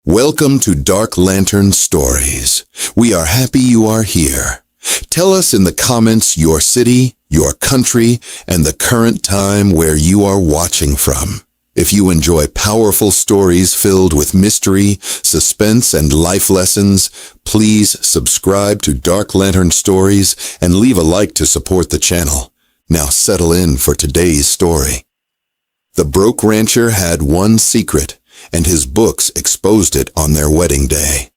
Welcome to Dark Lantern Stories. We are happy you are here. Tell us in the comments your city, your country, and the current time where you are watching from. If you enjoy powerful stories filled with mystery, suspense, and life lessons, please subscribe to Dark Lantern Stories and leave a like to support the channel. Now settle in for today's story. The broke rancher had one secret, and his books exposed it on their wedding day.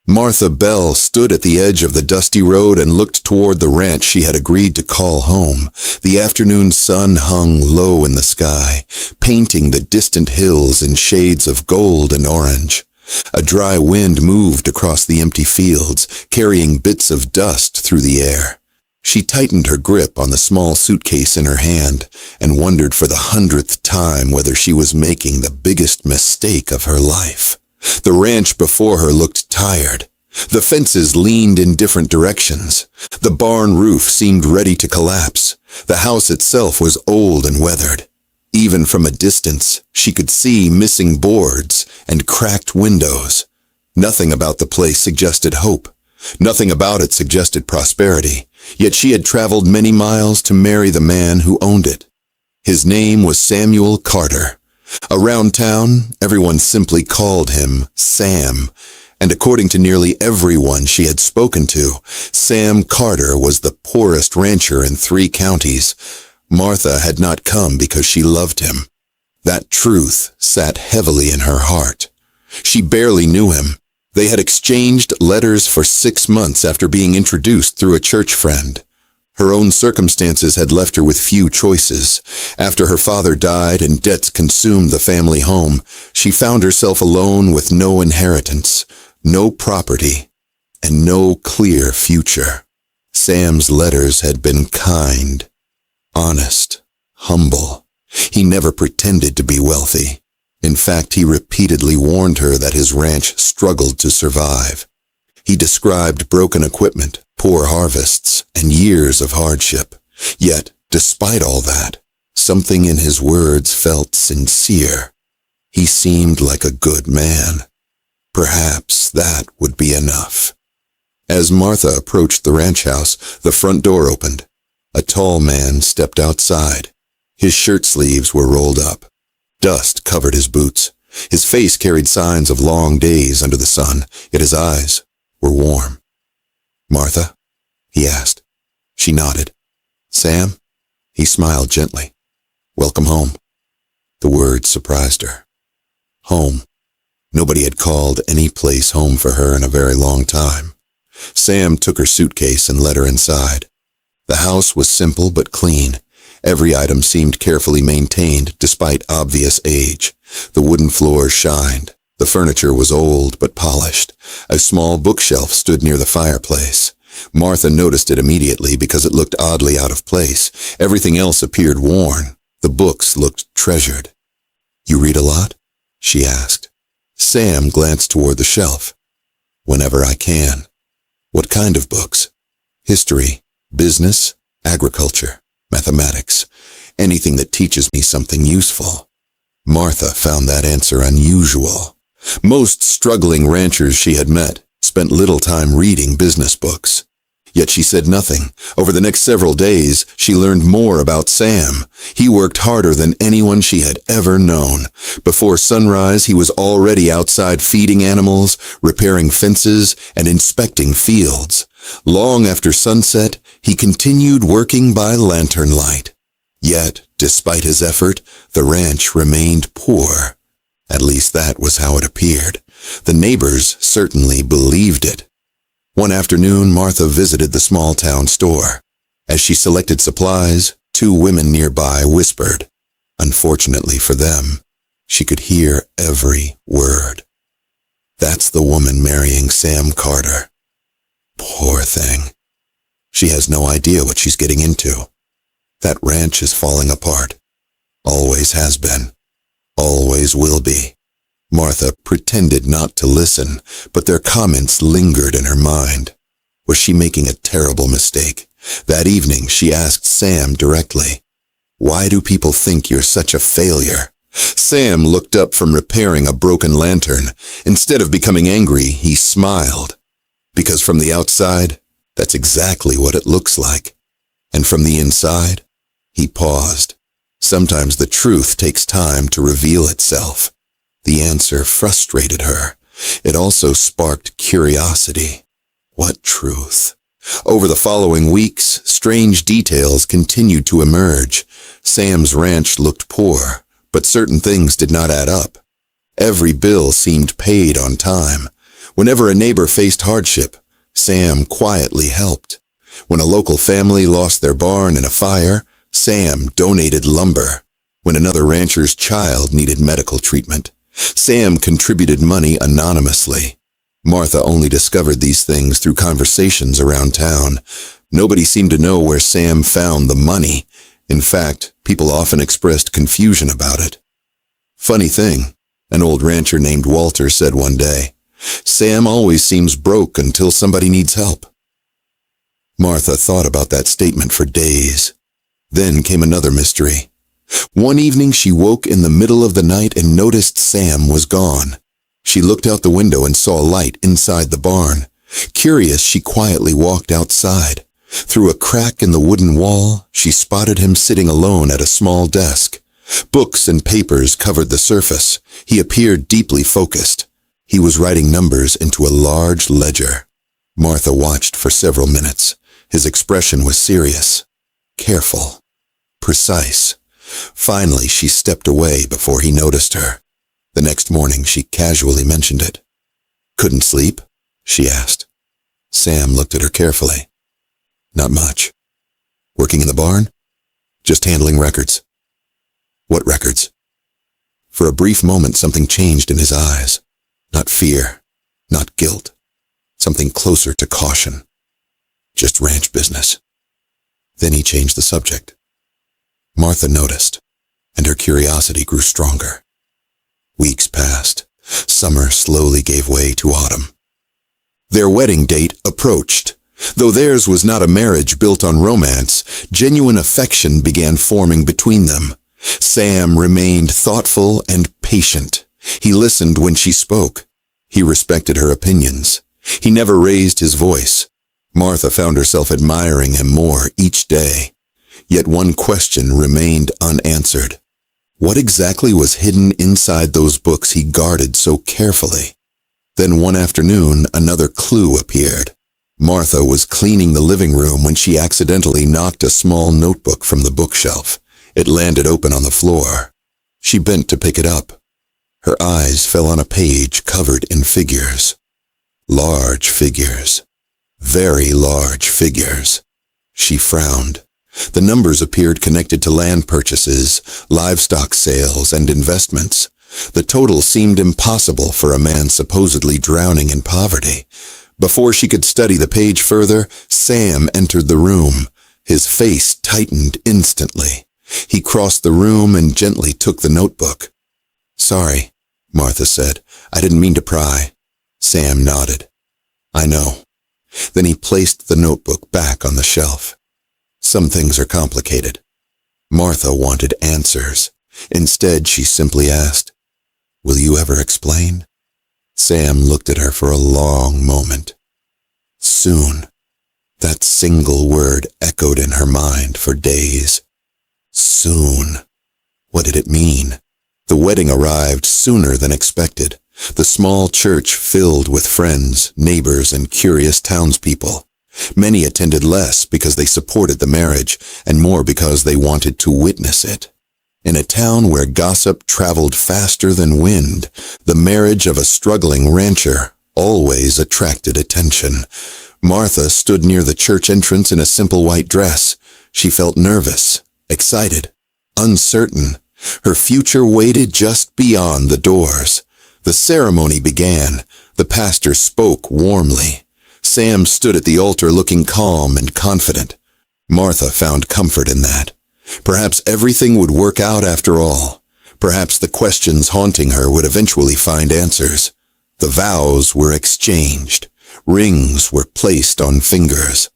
Martha Bell stood at the edge of the dusty road and looked toward the ranch she had agreed to call home. The afternoon sun hung low in the sky, painting the distant hills in shades of gold and orange. A dry wind moved across the empty fields, carrying bits of dust through the air. She tightened her grip on the small suitcase in her hand and wondered for the 100th time whether she was making the biggest mistake of her life. The ranch before her looked tired. The fences leaned in different directions. The barn roof seemed ready to collapse. The house itself was old and weathered. Even from a distance, she could see missing boards and cracked windows. Nothing about the place suggested hope. Nothing about it suggested prosperity, yet she had traveled many miles to marry the man who owned it. His name was Samuel Carter. Around town, everyone simply called him Sam, and according to nearly everyone she had spoken to, Sam Carter was the poorest rancher in 3 counties. Martha had not come because she loved him. That truth sat heavily in her heart. She barely knew him. They had exchanged letters for 6 months after being introduced through a church friend. Her own circumstances had left her with few choices. After her father died and debts consumed the family home, she found herself alone with no inheritance, no property, and no clear future. Sam's letters had been kind, honest, humble. He never pretended to be wealthy. In fact, he repeatedly warned her that his ranch struggled to survive. He described broken equipment, poor harvests, and years of hardship. Yet, despite all that, something in his words felt sincere. He seemed like a good man. Perhaps that would be enough. As Martha approached the ranch house, the front door opened. A tall man stepped outside. His shirt sleeves were rolled up. Dust covered his boots. His face carried signs of long days under the sun, yet his eyes were warm. "Martha?" he asked. She nodded. "Sam?" He smiled gently. "Welcome home." The word surprised her. Home. Nobody had called any place home for her in a very long time. Sam took her suitcase and led her inside. The house was simple but clean. Every item seemed carefully maintained despite obvious age. The wooden floors shined. The furniture was old but polished. A small bookshelf stood near the fireplace. Martha noticed it immediately because it looked oddly out of place. Everything else appeared worn. The books looked treasured. "You read a lot?" she asked. Sam glanced toward the shelf. "Whenever I can." "What kind of books?" "History, business, agriculture, mathematics, anything that teaches me something useful." Martha found that answer unusual. Most struggling ranchers she had met spent little time reading business books. Yet she said nothing. Over the next several days, she learned more about Sam. He worked harder than anyone she had ever known. Before sunrise, he was already outside feeding animals, repairing fences, and inspecting fields. Long after sunset, he continued working by lantern light. Yet, despite his effort, the ranch remained poor. At least that was how it appeared. The neighbors certainly believed it. One afternoon, Martha visited the small-town store. As she selected supplies, 2 women nearby whispered. Unfortunately for them, she could hear every word. "That's the woman marrying Sam Carter. Poor thing. She has no idea what she's getting into. That ranch is falling apart. Always has been. Always will be." Martha pretended not to listen, but their comments lingered in her mind. Was she making a terrible mistake? That evening, she asked Sam directly, "Why do people think you're such a failure? Sam looked up from repairing a broken lantern. Instead of becoming angry, he smiled. Because from the outside, that's exactly what it looks like. And from the inside, he paused. Sometimes the truth takes time to reveal itself. The answer frustrated her. It also sparked curiosity. What truth? Over the following weeks, strange details continued to emerge. Sam's ranch looked poor, but certain things did not add up. Every bill seemed paid on time. Whenever a neighbor faced hardship, Sam quietly helped. When a local family lost their barn in a fire, Sam donated lumber. When another rancher's child needed medical treatment, Sam contributed money anonymously. Martha only discovered these things through conversations around town. Nobody seemed to know where Sam found the money. In fact, people often expressed confusion about it. Funny thing, an old rancher named Walter said one day, "Sam always seems broke until somebody needs help." Martha thought about that statement for days. Then came another mystery. One evening she woke in the middle of the night and noticed Sam was gone. She looked out the window and saw a light inside the barn. Curious, she quietly walked outside. Through a crack in the wooden wall, she spotted him sitting alone at a small desk. Books and papers covered the surface. He appeared deeply focused. He was writing numbers into a large ledger. Martha watched for several minutes. His expression was serious, careful, precise. Finally, she stepped away before he noticed her. The next morning, she casually mentioned it. "Couldn't sleep?" she asked. Sam looked at her carefully. "Not much." "Working in the barn?" "Just handling records." "What records?" For a brief moment, something changed in his eyes. Not fear, not guilt. Something closer to caution. "Just ranch business." Then he changed the subject. Martha noticed, and her curiosity grew stronger. Weeks passed. Summer slowly gave way to autumn. Their wedding date approached. Though theirs was not a marriage built on romance, genuine affection began forming between them. Sam remained thoughtful and patient. He listened when she spoke. He respected her opinions. He never raised his voice. Martha found herself admiring him more each day. Yet one question remained unanswered. What exactly was hidden inside those books he guarded so carefully? Then one afternoon, another clue appeared. Martha was cleaning the living room when she accidentally knocked a small notebook from the bookshelf. It landed open on the floor. She bent to pick it up. Her eyes fell on a page covered in figures. Large figures. Very large figures. She frowned. The numbers appeared connected to land purchases, livestock sales, and investments. The total seemed impossible for a man supposedly drowning in poverty. Before she could study the page further, Sam entered the room. His face tightened instantly. He crossed the room and gently took the notebook. "Sorry," Martha said. "I didn't mean to pry." Sam nodded. "I know." Then he placed the notebook back on the shelf. Some things are complicated. Martha wanted answers. Instead, she simply asked, "Will you ever explain?" Sam looked at her for a long moment. Soon. That single word echoed in her mind for days. Soon. What did it mean? The wedding arrived sooner than expected. The small church filled with friends, neighbors, and curious townspeople. Many attended less because they supported the marriage, and more because they wanted to witness it. In a town where gossip traveled faster than wind, the marriage of a struggling rancher always attracted attention. Martha stood near the church entrance in a simple white dress. She felt nervous, excited, uncertain. Her future waited just beyond the doors. The ceremony began. The pastor spoke warmly. Sam stood at the altar looking calm and confident. Martha found comfort in that. Perhaps everything would work out after all. Perhaps the questions haunting her would eventually find answers. The vows were exchanged. Rings were placed on fingers.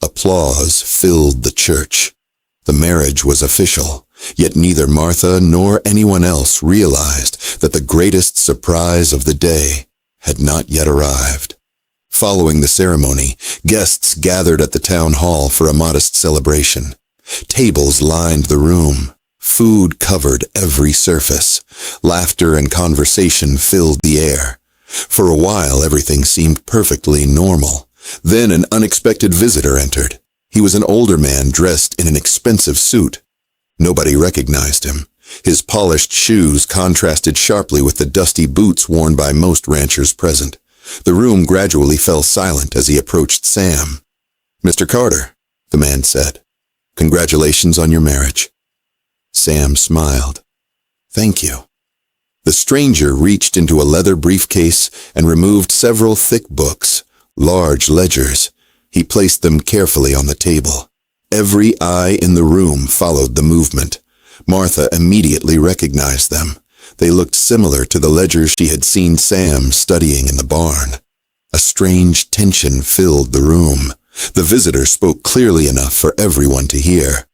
Applause filled the church. The marriage was official. Yet neither Martha nor anyone else realized that the greatest surprise of the day had not yet arrived. Following the ceremony, guests gathered at the town hall for a modest celebration. Tables lined the room. Food covered every surface. Laughter and conversation filled the air. For a while, everything seemed perfectly normal. Then an unexpected visitor entered. He was an older man dressed in an expensive suit. Nobody recognized him. His polished shoes contrasted sharply with the dusty boots worn by most ranchers present. The room gradually fell silent as he approached Sam. "Mr. Carter," the man said, "congratulations on your marriage." Sam smiled. "Thank you." The stranger reached into a leather briefcase and removed several thick books, large ledgers. He placed them carefully on the table. Every eye in the room followed the movement. Martha immediately recognized them. They looked similar to the ledgers she had seen Sam studying in the barn. A strange tension filled the room. The visitor spoke clearly enough for everyone to hear.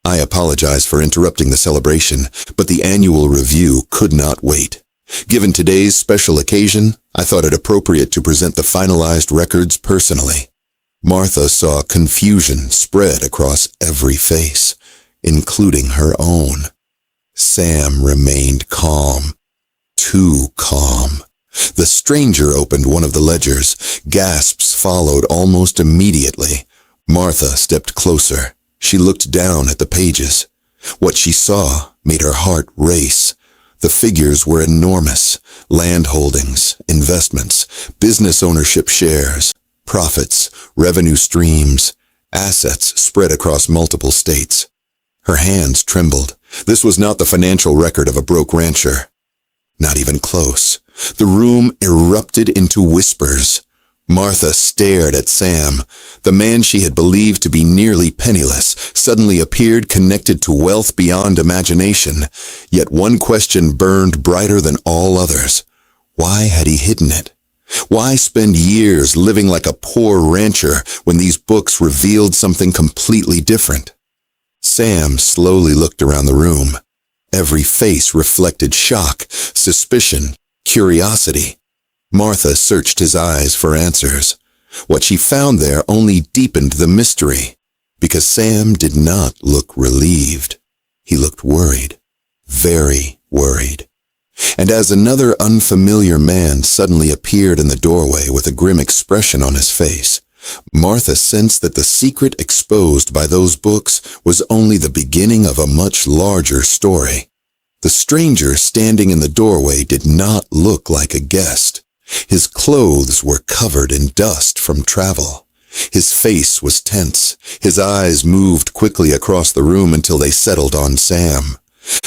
"I apologize for interrupting the celebration, but the annual review could not wait. Given today's special occasion, I thought it appropriate to present the finalized records personally." Martha saw confusion spread across every face, including her own. Sam remained calm. Too calm. The stranger opened one of the ledgers. Gasps followed almost immediately. Martha stepped closer. She looked down at the pages. What she saw made her heart race. The figures were enormous. Land holdings, investments, business ownership shares, profits, revenue streams, assets spread across multiple states. Her hands trembled. This was not the financial record of a broke rancher. Not even close. The room erupted into whispers. Martha stared at Sam. The man she had believed to be nearly penniless suddenly appeared connected to wealth beyond imagination. Yet one question burned brighter than all others. Why had he hidden it? Why spend years living like a poor rancher when these books revealed something completely different? Sam slowly looked around the room. Every face reflected shock, suspicion, curiosity. Martha searched his eyes for answers. What she found there only deepened the mystery, because Sam did not look relieved. He looked worried, very worried. And as another unfamiliar man suddenly appeared in the doorway with a grim expression on his face, Martha sensed that the secret exposed by those books was only the beginning of a much larger story. The stranger standing in the doorway did not look like a guest. His clothes were covered in dust from travel. His face was tense. His eyes moved quickly across the room until they settled on Sam.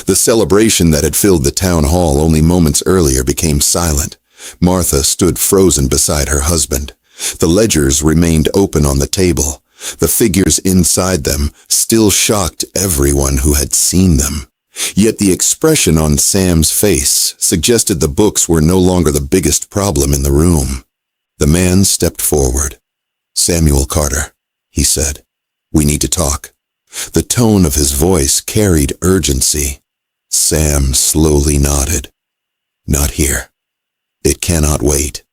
The celebration that had filled the town hall only moments earlier became silent. Martha stood frozen beside her husband. The ledgers remained open on the table. The figures inside them still shocked everyone who had seen them. Yet the expression on Sam's face suggested the books were no longer the biggest problem in the room. The man stepped forward. "Samuel Carter," he said, "we need to talk." The tone of his voice carried urgency. Sam slowly nodded. "Not here. It cannot wait."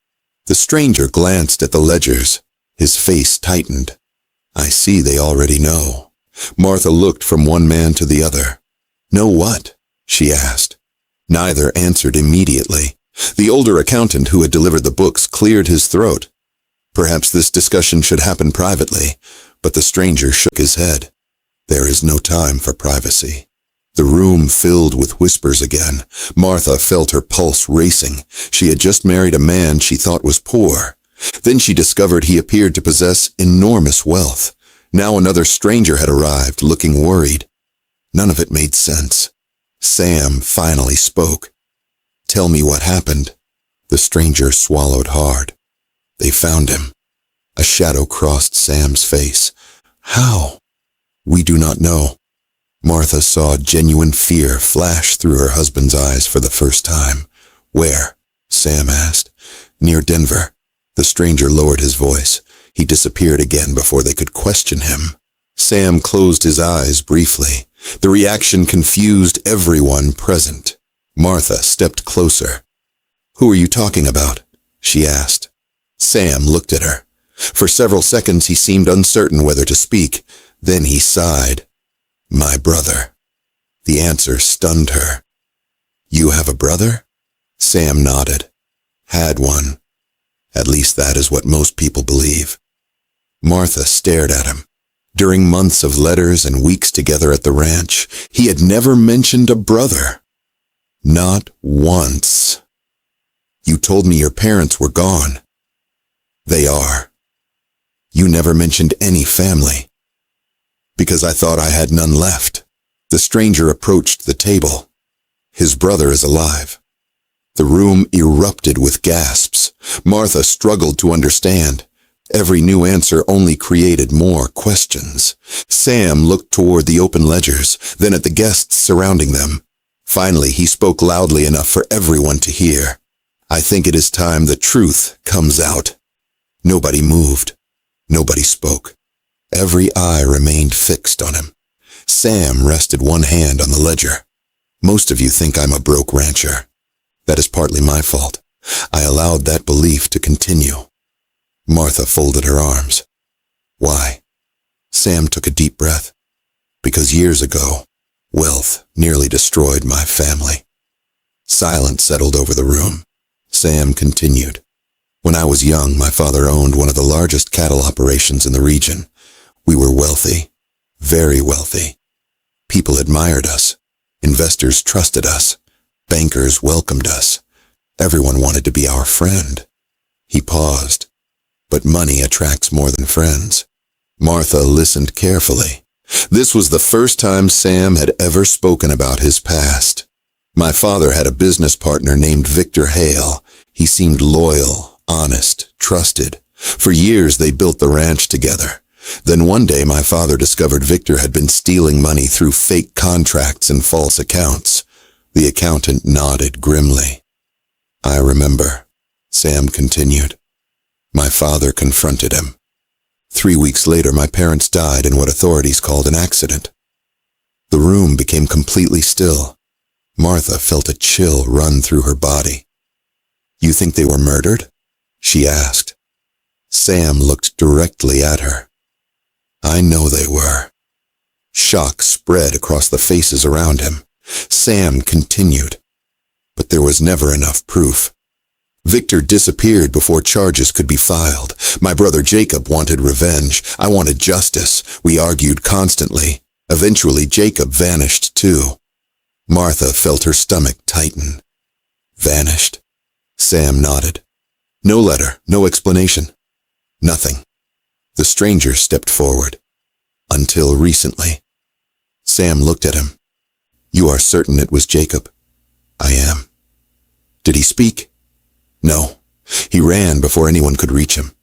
The stranger glanced at the ledgers. His face tightened. "I see they already know." Martha looked from one man to the other. "Know what?" she asked. Neither answered immediately. The older accountant who had delivered the books cleared his throat. Perhaps this discussion should happen privately, but the stranger shook his head. "There is no time for privacy." The room filled with whispers again. Martha felt her pulse racing. She had just married a man she thought was poor. Then she discovered he appeared to possess enormous wealth. Now another stranger had arrived, looking worried. None of it made sense. Sam finally spoke. "Tell me what happened." The stranger swallowed hard. "They found him." A shadow crossed Sam's face. "How?" "We do not know." Martha saw genuine fear flash through her husband's eyes for the first time. "Where?" Sam asked. "Near Denver." The stranger lowered his voice. He disappeared again before they could question him. Sam closed his eyes briefly. The reaction confused everyone present. Martha stepped closer. "Who are you talking about?" she asked. Sam looked at her. For several seconds he seemed uncertain whether to speak. Then he sighed. "My brother." The answer stunned her. "You have a brother?" Sam nodded. "Had one. At least that is what most people believe." Martha stared at him. During months of letters and weeks together at the ranch, he had never mentioned a brother. Not once. "You told me your parents were gone." "They are." "You never mentioned any family." "Because I thought I had none left." The stranger approached the table. "His brother is alive." The room erupted with gasps. Martha struggled to understand. Every new answer only created more questions. Sam looked toward the open ledgers, then at the guests surrounding them. Finally, he spoke loudly enough for everyone to hear. "I think it is time the truth comes out." Nobody moved. Nobody spoke. Every eye remained fixed on him. Sam rested one hand on the ledger. "Most of you think I'm a broke rancher. That is partly my fault. I allowed that belief to continue." Martha folded her arms. "Why?" Sam took a deep breath. "Because years ago, wealth nearly destroyed my family." Silence settled over the room. Sam continued. "When I was young, my father owned one of the largest cattle operations in the region. We were wealthy, very wealthy. People admired us. Investors trusted us. Bankers welcomed us. Everyone wanted to be our friend." He paused. "But money attracts more than friends." Martha listened carefully. This was the first time Sam had ever spoken about his past. "My father had a business partner named Victor Hale. He seemed loyal, honest, trusted. For years they built the ranch together. Then one day my father discovered Victor had been stealing money through fake contracts and false accounts." The accountant nodded grimly. "I remember," Sam continued. "My father confronted him. 3 weeks later, my parents died in what authorities called an accident." The room became completely still. Martha felt a chill run through her body. "You think they were murdered?" she asked. Sam looked directly at her. "I know they were." Shock spread across the faces around him. Sam continued. "But there was never enough proof. Victor disappeared before charges could be filed. My brother Jacob wanted revenge. I wanted justice. We argued constantly. Eventually, Jacob vanished too." Martha felt her stomach tighten. "Vanished?" Sam nodded. "No letter, no explanation. Nothing." The stranger stepped forward. "Until recently." Sam looked at him. "You are certain it was Jacob?" "I am." "Did he speak?" "No. He ran before anyone could reach him."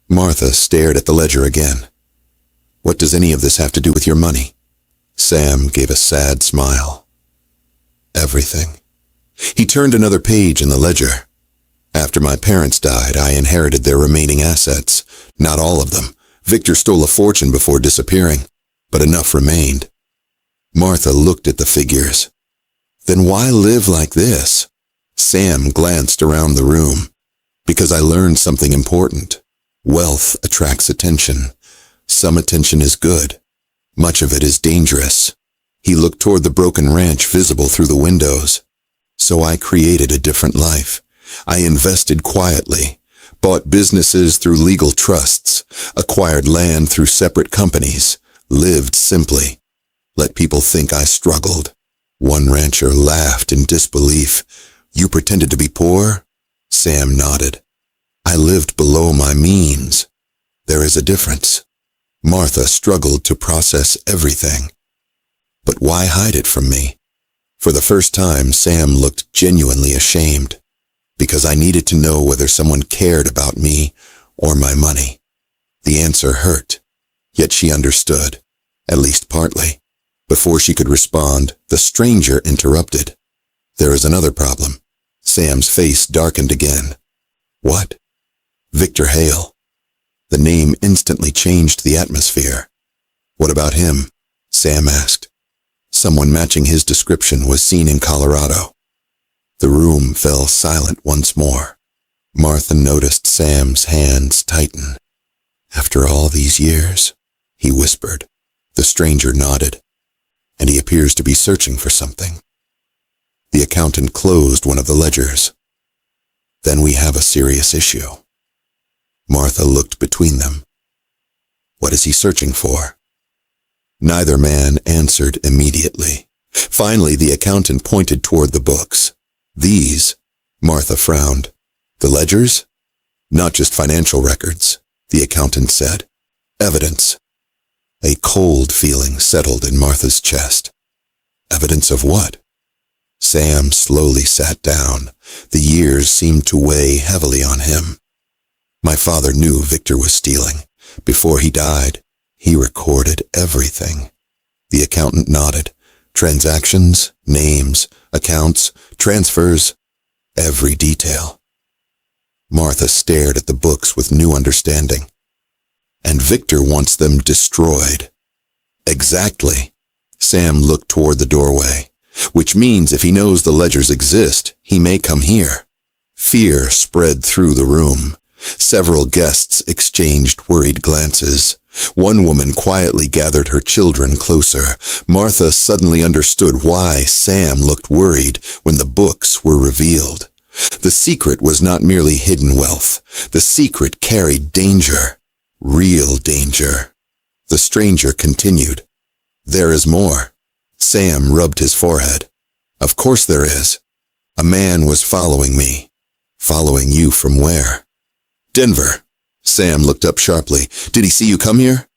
Martha stared at the ledger again. "What does any of this have to do with your money?" Sam gave a sad smile. "Everything." He turned another page in the ledger. "After my parents died, I inherited their remaining assets. Not all of them. Victor stole a fortune before disappearing, but enough remained." Martha looked at the figures. "Then why live like this?" Sam glanced around the room. "Because I learned something important. Wealth attracts attention. Some attention is good. Much of it is dangerous." He looked toward the broken ranch visible through the windows. "So I created a different life. I invested quietly, bought businesses through legal trusts, acquired land through separate companies, lived simply. Let people think I struggled." One rancher laughed in disbelief. "You pretended to be poor?" Sam nodded. "I lived below my means. There is a difference." Martha struggled to process everything. "But why hide it from me?" For the first time, Sam looked genuinely ashamed. "Because I needed to know whether someone cared about me or my money." The answer hurt, yet she understood, at least partly. Before she could respond, the stranger interrupted. "There is another problem." Sam's face darkened again. "What?" "Victor Hale." The name instantly changed the atmosphere. "What about him?" Sam asked. Someone matching his description was seen in Colorado. The room fell silent once more. Martha noticed Sam's hands tighten. "After all these years?" he whispered. The stranger nodded. "And he appears to be searching for something." The accountant closed one of the ledgers. "Then we have a serious issue." Martha looked between them. "What is he searching for?" Neither man answered immediately. Finally, the accountant pointed toward the books. "These?" Martha frowned. "The ledgers?" "Not just financial records," the accountant said. "Evidence." A cold feeling settled in Martha's chest. Evidence of what? Sam slowly sat down. The years seemed to weigh heavily on him. "My father knew Victor was stealing. Before he died, he recorded everything." The accountant nodded. "Transactions, names, accounts, transfers, every detail." Martha stared at the books with new understanding. "And Victor wants them destroyed." "Exactly." Sam looked toward the doorway. "Which means if he knows the ledgers exist, he may come here." Fear spread through the room. Several guests exchanged worried glances. One woman quietly gathered her children closer. Martha suddenly understood why Sam looked worried when the books were revealed. The secret was not merely hidden wealth. The secret carried danger. Real danger. The stranger continued. "There is more." Sam rubbed his forehead. "Of course there is. A man was following me." "Following you from where?" "Denver." Sam looked up sharply. "Did he see you come here?"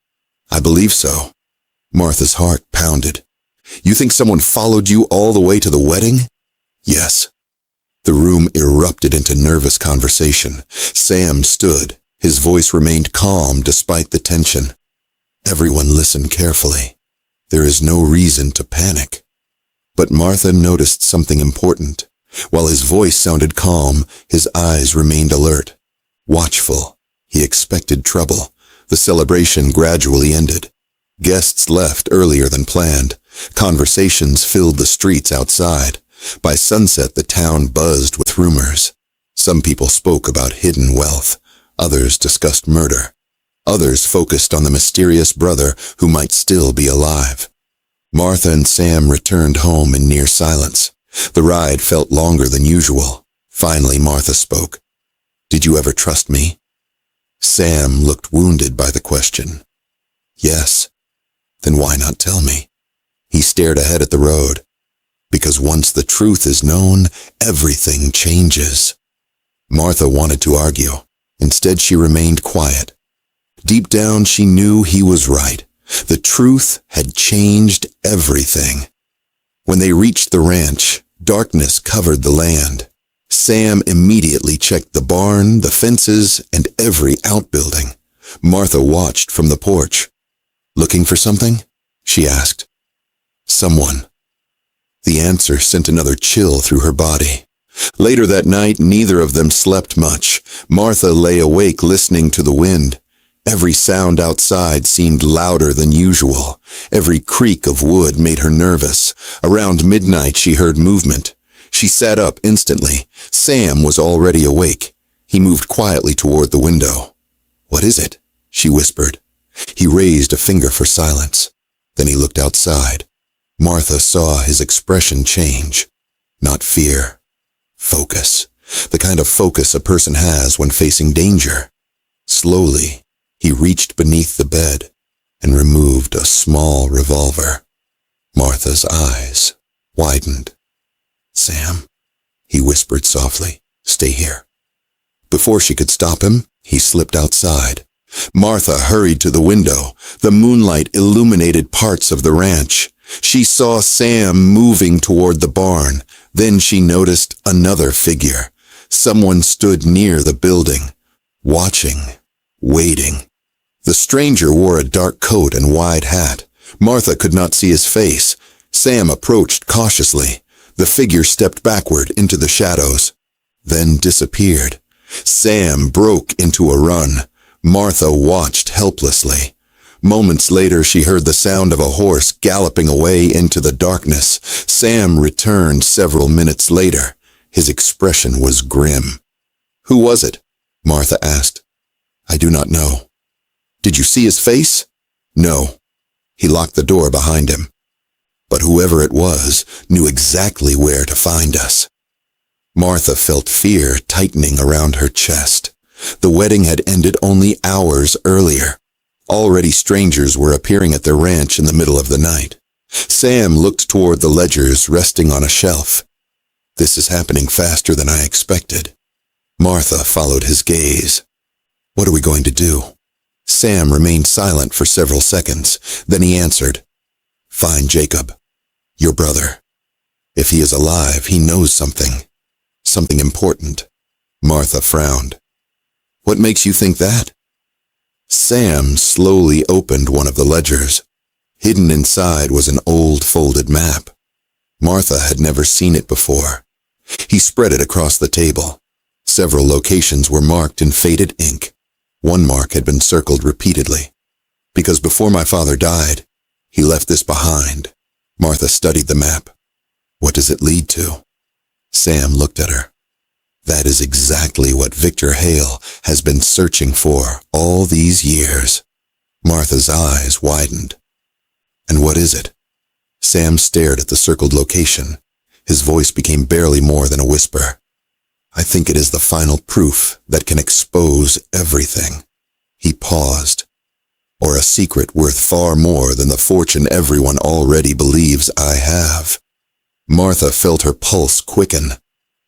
"I believe so." Martha's heart pounded. "You think someone followed you all the way to the wedding?" "Yes." The room erupted into nervous conversation. Sam stood. His voice remained calm despite the tension. Everyone listened carefully. There is no reason to panic. But Martha noticed something important. While his voice sounded calm, his eyes remained alert. Watchful. He expected trouble. The celebration gradually ended. Guests left earlier than planned. Conversations filled the streets outside. By sunset, the town buzzed with rumors. Some people spoke about hidden wealth. Others discussed murder. Others focused on the mysterious brother who might still be alive. Martha and Sam returned home in near silence. The ride felt longer than usual. Finally, Martha spoke. "Did you ever trust me?" Sam looked wounded by the question. "Yes." "Then why not tell me?" He stared ahead at the road. "Because once the truth is known, everything changes." Martha wanted to argue. Instead, she remained quiet. Deep down, she knew he was right. The truth had changed everything. When they reached the ranch, darkness covered the land. Sam immediately checked the barn, the fences, and every outbuilding. Martha watched from the porch. "Looking for something?" she asked. "Someone." The answer sent another chill through her body. Later that night, neither of them slept much. Martha lay awake listening to the wind. Every sound outside seemed louder than usual. Every creak of wood made her nervous. Around midnight, she heard movement. She sat up instantly. Sam was already awake. He moved quietly toward the window. "What is it?" she whispered. He raised a finger for silence. Then he looked outside. Martha saw his expression change. Not fear. Focus. The kind of focus a person has when facing danger. Slowly, he reached beneath the bed and removed a small revolver. Martha's eyes widened. "Sam," he whispered softly, "stay here." Before she could stop him, he slipped outside. Martha hurried to the window. The moonlight illuminated parts of the ranch. She saw Sam moving toward the barn. Then she noticed another figure. Someone stood near the building, watching, waiting. The stranger wore a dark coat and wide hat. Martha could not see his face. Sam approached cautiously. The figure stepped backward into the shadows, then disappeared. Sam broke into a run. Martha watched helplessly. Moments later, she heard the sound of a horse galloping away into the darkness. Sam returned several minutes later. His expression was grim. "Who was it?" Martha asked. "I do not know." "Did you see his face?" "No." He locked the door behind him. But whoever it was knew exactly where to find us. Martha felt fear tightening around her chest. The wedding had ended only hours earlier. Already strangers were appearing at their ranch in the middle of the night. Sam looked toward the ledgers resting on a shelf. "This is happening faster than I expected." Martha followed his gaze. "What are we going to do?" Sam remained silent for several seconds. Then he answered, "Find Jacob, your brother. If he is alive, he knows something important." Martha frowned. "What makes you think that?" Sam slowly opened one of the ledgers. Hidden inside was an old folded map. Martha had never seen it before. He spread it across the table. Several locations were marked in faded ink. One mark had been circled repeatedly. "Because before my father died, he left this behind." Martha studied the map. "What does it lead to?" Sam looked at her. "That is exactly what Victor Hale has been searching for all these years." Martha's eyes widened. "And what is it?" Sam stared at the circled location. His voice became barely more than a whisper. "I think it is the final proof that can expose everything." He paused. "Or a secret worth far more than the fortune everyone already believes I have." Martha felt her pulse quicken.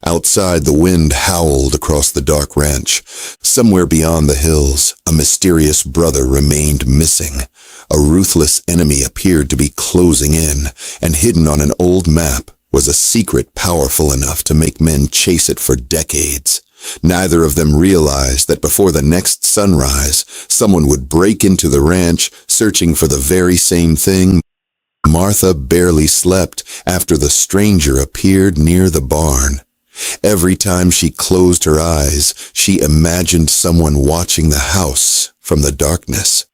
Outside, the wind howled across the dark ranch. Somewhere beyond the hills, a mysterious brother remained missing. A ruthless enemy appeared to be closing in, and hidden on an old map was a secret powerful enough to make men chase it for decades. Neither of them realized that before the next sunrise, someone would break into the ranch, searching for the very same thing. Martha barely slept after the stranger appeared near the barn. Every time she closed her eyes, she imagined someone watching the house from the darkness.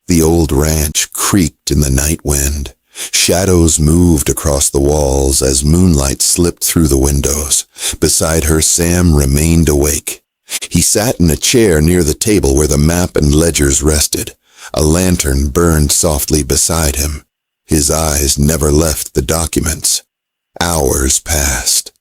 The old ranch creaked in the night wind. Shadows moved across the walls as moonlight slipped through the windows. Beside her, Sam remained awake. He sat in a chair near the table where the map and ledgers rested. A lantern burned softly beside him. His eyes never left the documents. Hours passed.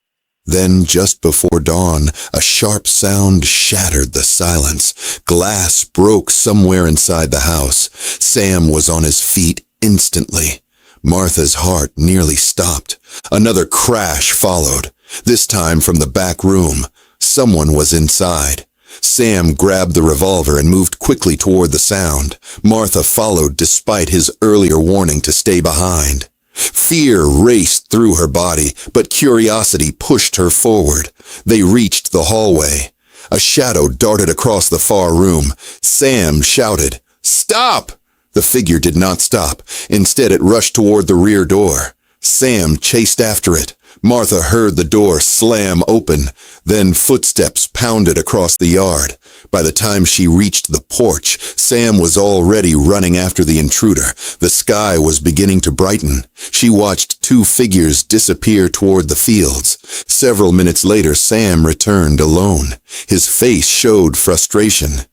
Then, just before dawn, a sharp sound shattered the silence. Glass broke somewhere inside the house. Sam was on his feet instantly. Martha's heart nearly stopped. Another crash followed, this time from the back room. Someone was inside. Sam grabbed the revolver and moved quickly toward the sound. Martha followed despite his earlier warning to stay behind. Fear raced through her body, but curiosity pushed her forward. They reached the hallway. A shadow darted across the far room. Sam shouted, "Stop!" The figure did not stop. Instead, it rushed toward the rear door. Sam chased after it. Martha heard the door slam open. Then footsteps pounded across the yard. By the time she reached the porch, Sam was already running after the intruder. The sky was beginning to brighten. She watched two figures disappear toward the fields. Several minutes later, Sam returned alone. His face showed frustration.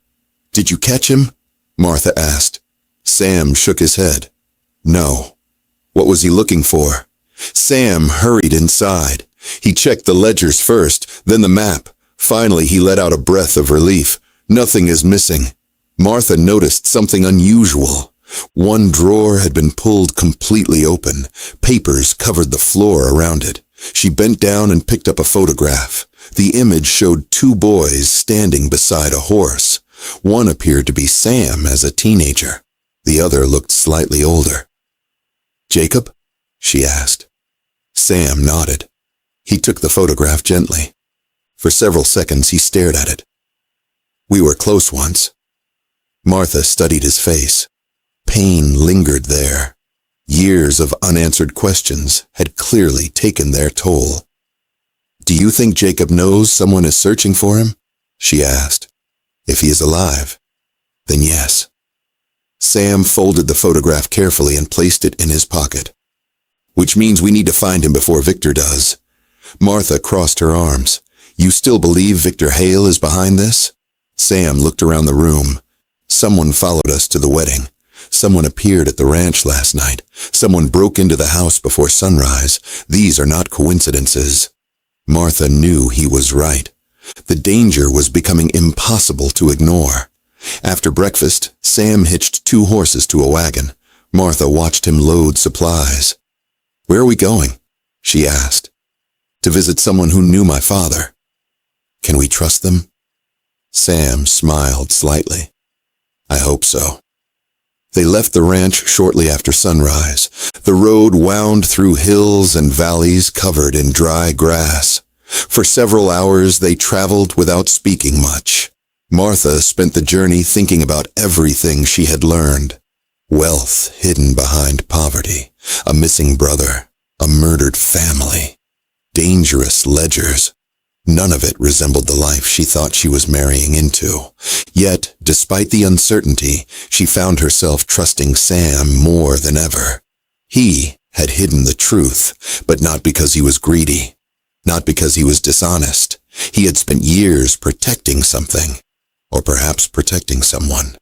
"Did you catch him?" Martha asked. Sam shook his head. "No." "What was he looking for?" Sam hurried inside. He checked the ledgers first, then the map. Finally, he let out a breath of relief. "Nothing is missing." Martha noticed something unusual. One drawer had been pulled completely open. Papers covered the floor around it. She bent down and picked up a photograph. The image showed two boys standing beside a horse. One appeared to be Sam as a teenager. The other looked slightly older. "Jacob?" she asked. Sam nodded. He took the photograph gently. For several seconds he stared at it. "We were close once." Martha studied his face. Pain lingered there. Years of unanswered questions had clearly taken their toll. "Do you think Jacob knows someone is searching for him?" she asked. "If he is alive, then yes." Sam folded the photograph carefully and placed it in his pocket. Which means we need to find him before Victor does. Martha crossed her arms. You still believe Victor Hale is behind this? Sam looked around the room. Someone followed us to the wedding. Someone appeared at the ranch last night. Someone broke into the house before sunrise. These are not coincidences. Martha knew he was right. The danger was becoming impossible to ignore. After breakfast, Sam hitched 2 horses to a wagon. Martha watched him load supplies. Where are we going? She asked. To visit someone who knew my father. Can we trust them? Sam smiled slightly. I hope so. They left the ranch shortly after sunrise. The road wound through hills and valleys covered in dry grass. For several hours they traveled without speaking much. Martha spent the journey thinking about everything she had learned. Wealth hidden behind poverty, a missing brother, a murdered family, dangerous ledgers. None of it resembled the life she thought she was marrying into. Yet, despite the uncertainty, she found herself trusting Sam more than ever. He had hidden the truth, but not because he was greedy, not because he was dishonest. He had spent years protecting something, or perhaps protecting someone.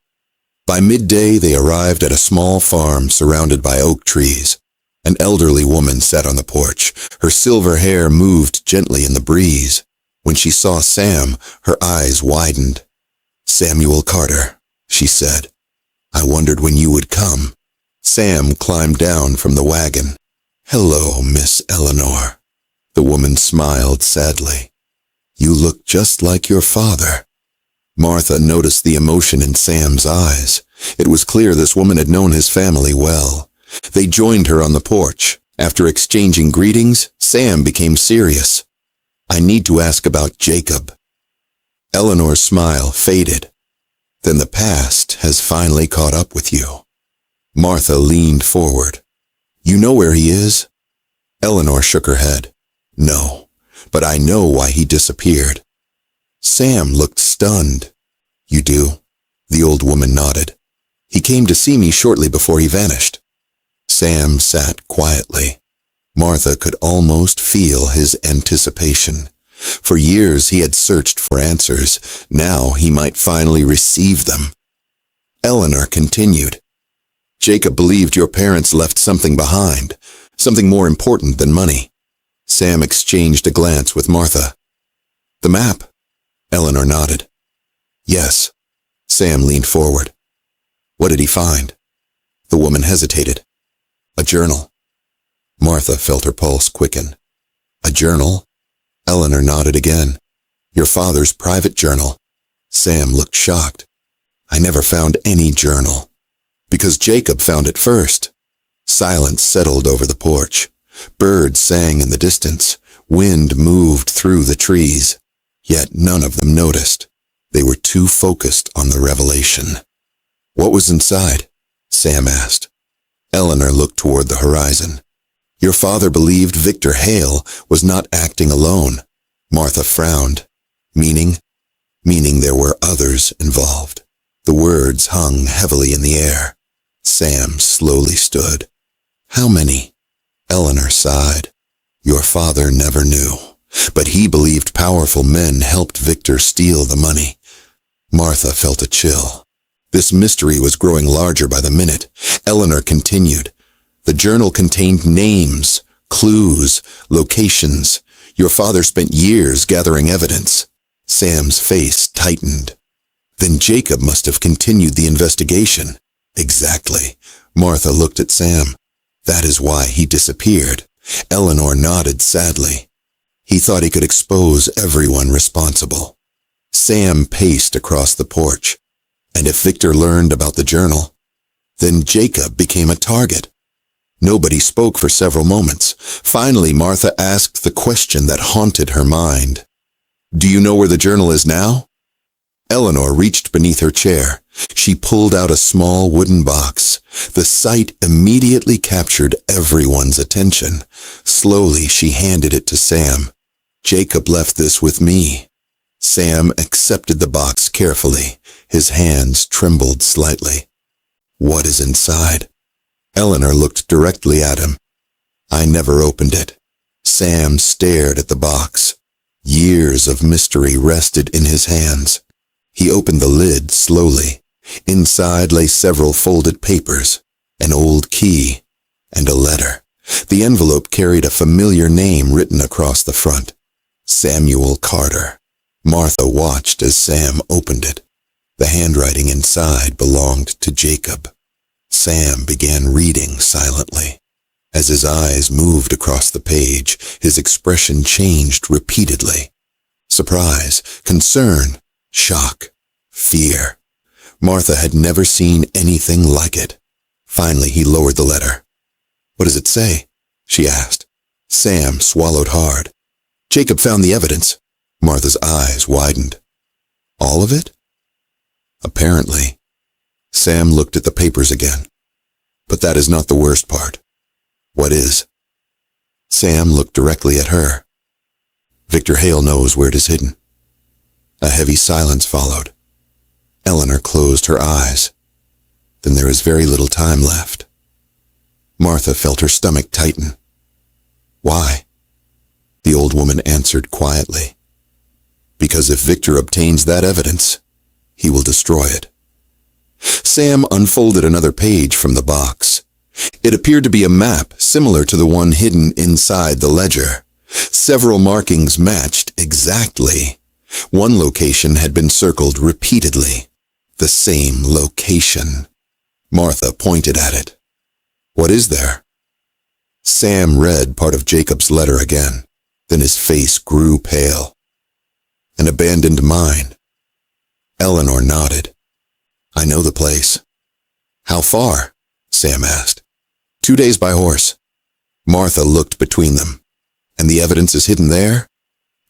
By midday, they arrived at a small farm surrounded by oak trees. An elderly woman sat on the porch. Her silver hair moved gently in the breeze. When she saw Sam, her eyes widened. Samuel Carter, she said. I wondered when you would come. Sam climbed down from the wagon. Hello, Miss Eleanor. The woman smiled sadly. You look just like your father. Martha noticed the emotion in Sam's eyes. It was clear this woman had known his family well. They joined her on the porch. After exchanging greetings, Sam became serious. I need to ask about Jacob. Eleanor's smile faded. Then the past has finally caught up with you. Martha leaned forward. You know where he is? Eleanor shook her head. No, but I know why he disappeared. Sam looked stunned. You do? The old woman nodded. He came to see me shortly before he vanished. Sam sat quietly. Martha could almost feel his anticipation. For years he had searched for answers. Now he might finally receive them. Eleanor continued. Jacob believed your parents left something behind, something more important than money. Sam exchanged a glance with Martha. The map? Eleanor nodded. Yes. Sam leaned forward. What did he find? The woman hesitated. A journal. Martha felt her pulse quicken. A journal? Eleanor nodded again. Your father's private journal. Sam looked shocked. I never found any journal. Because Jacob found it first. Silence settled over the porch. Birds sang in the distance. Wind moved through the trees. Yet none of them noticed. They were too focused on the revelation. What was inside? Sam asked. Eleanor looked toward the horizon. Your father believed Victor Hale was not acting alone. Martha frowned. Meaning? Meaning there were others involved. The words hung heavily in the air. Sam slowly stood. How many? Eleanor sighed. Your father never knew, but he believed powerful men helped Victor steal the money. Martha felt a chill. This mystery was growing larger by the minute. Eleanor continued. The journal contained names, clues, locations. Your father spent years gathering evidence. Sam's face tightened. Then Jacob must have continued the investigation. Exactly. Martha looked at Sam. That is why he disappeared. Eleanor nodded sadly. He thought he could expose everyone responsible. Sam paced across the porch. And if Victor learned about the journal, then Jacob became a target. Nobody spoke for several moments. Finally, Martha asked the question that haunted her mind. Do you know where the journal is now? Eleanor reached beneath her chair. She pulled out a small wooden box. The sight immediately captured everyone's attention. Slowly, she handed it to Sam. Jacob left this with me. Sam accepted the box carefully. His hands trembled slightly. What is inside? Eleanor looked directly at him. I never opened it. Sam stared at the box. Years of mystery rested in his hands. He opened the lid slowly. Inside lay several folded papers, an old key, and a letter. The envelope carried a familiar name written across the front. Samuel Carter. Martha watched as Sam opened it. The handwriting inside belonged to Jacob. Sam began reading silently. As his eyes moved across the page, his expression changed repeatedly. Surprise, concern, shock, fear. Martha had never seen anything like it. Finally, he lowered the letter. What does it say? She asked. Sam swallowed hard. Jacob found the evidence. Martha's eyes widened. All of it? Apparently. Sam looked at the papers again. But that is not the worst part. What is? Sam looked directly at her. Victor Hale knows where it is hidden. A heavy silence followed. Eleanor closed her eyes. Then there is very little time left. Martha felt her stomach tighten. Why? The old woman answered quietly. Because if Victor obtains that evidence, he will destroy it. Sam unfolded another page from the box. It appeared to be a map similar to the one hidden inside the ledger. Several markings matched exactly. One location had been circled repeatedly. The same location. Martha pointed at it. What is there? Sam read part of Jacob's letter again. Then his face grew pale. An abandoned mine. Eleanor nodded. I know the place. How far? Sam asked. 2 days by horse. Martha looked between them. And the evidence is hidden there?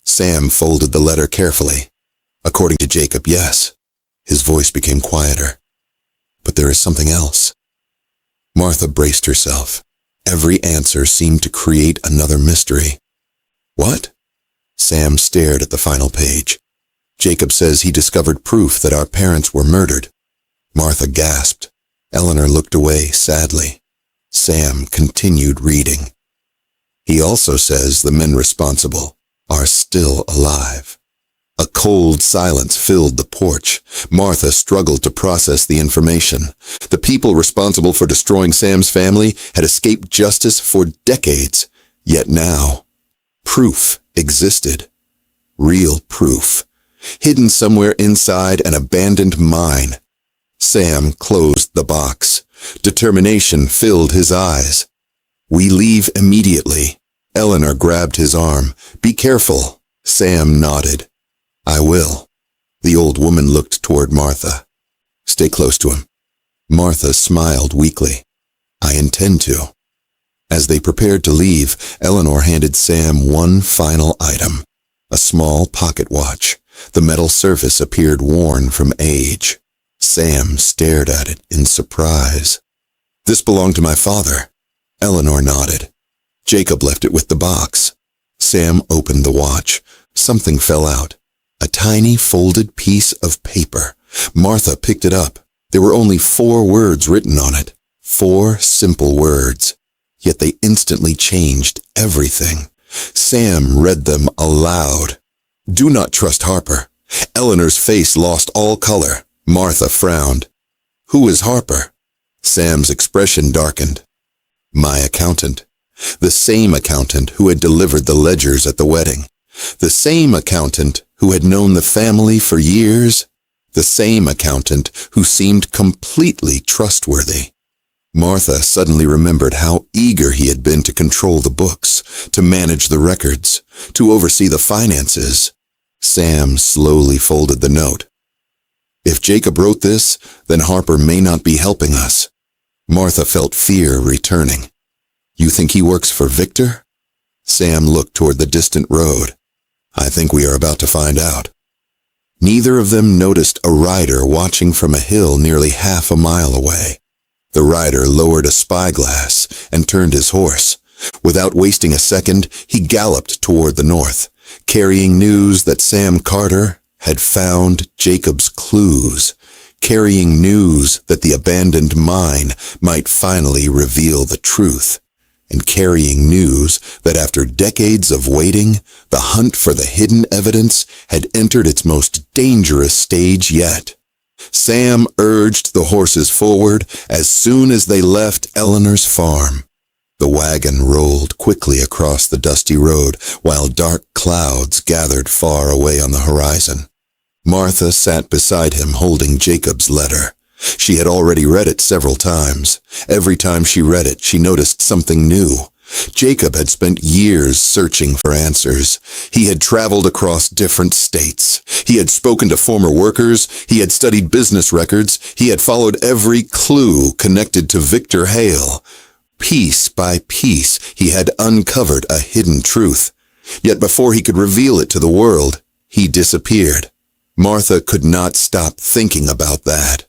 Sam folded the letter carefully. According to Jacob, yes. His voice became quieter. But there is something else. Martha braced herself. Every answer seemed to create another mystery. What? Sam stared at the final page. Jacob says he discovered proof that our parents were murdered. Martha gasped. Eleanor looked away sadly. Sam continued reading. He also says the men responsible are still alive. A cold silence filled the porch. Martha struggled to process the information. The people responsible for destroying Sam's family had escaped justice for decades. Yet now, proof existed. Real proof. Hidden somewhere inside an abandoned mine. Sam closed the box. Determination filled his eyes. We leave immediately. Eleanor grabbed his arm. Be careful. Sam nodded. I will. The old woman looked toward Martha. Stay close to him. Martha smiled weakly. I intend to. As they prepared to leave, Eleanor handed Sam one final item. A small pocket watch. The metal surface appeared worn from age. Sam stared at it in surprise. This belonged to my father. Eleanor nodded. Jacob left it with the box. Sam opened the watch. Something fell out. A tiny folded piece of paper. Martha picked it up. There were only 4 words written on it. 4 simple words. Yet they instantly changed everything. Sam read them aloud. Do not trust Harper. Eleanor's face lost all color. Martha frowned. Who is Harper? Sam's expression darkened. My accountant. The same accountant who had delivered the ledgers at the wedding. The same accountant who had known the family for years. The same accountant who seemed completely trustworthy. Martha suddenly remembered how eager he had been to control the books, to manage the records, to oversee the finances. Sam slowly folded the note. If Jacob wrote this, then Harper may not be helping us. Martha felt fear returning. You think he works for Victor? Sam looked toward the distant road. I think we are about to find out. Neither of them noticed a rider watching from a hill nearly half a mile away. The rider lowered a spyglass and turned his horse. Without wasting a second, he galloped toward the north, carrying news that Sam Carter had found Jacob's clues, carrying news that the abandoned mine might finally reveal the truth, and carrying news that after decades of waiting, the hunt for the hidden evidence had entered its most dangerous stage yet. Sam urged the horses forward as soon as they left Eleanor's farm. The wagon rolled quickly across the dusty road while dark clouds gathered far away on the horizon. Martha sat beside him holding Jacob's letter. She had already read it several times. Every time she read it, she noticed something new. Jacob had spent years searching for answers. He had traveled across different states. He had spoken to former workers. He had studied business records. He had followed every clue connected to Victor Hale. Piece by piece, he had uncovered a hidden truth. Yet before he could reveal it to the world, he disappeared. Martha could not stop thinking about that.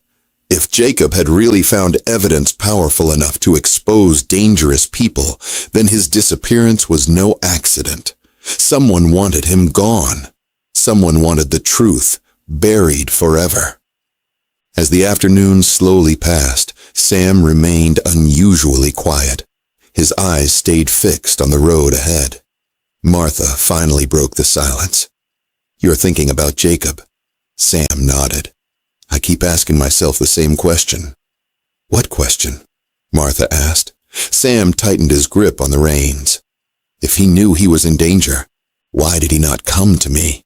If Jacob had really found evidence powerful enough to expose dangerous people, then his disappearance was no accident. Someone wanted him gone. Someone wanted the truth buried forever. As the afternoon slowly passed, Sam remained unusually quiet. His eyes stayed fixed on the road ahead. Martha finally broke the silence. "You're thinking about Jacob?" Sam nodded. "I keep asking myself the same question." "What question?" Martha asked. Sam tightened his grip on the reins. "If he knew he was in danger, why did he not come to me?"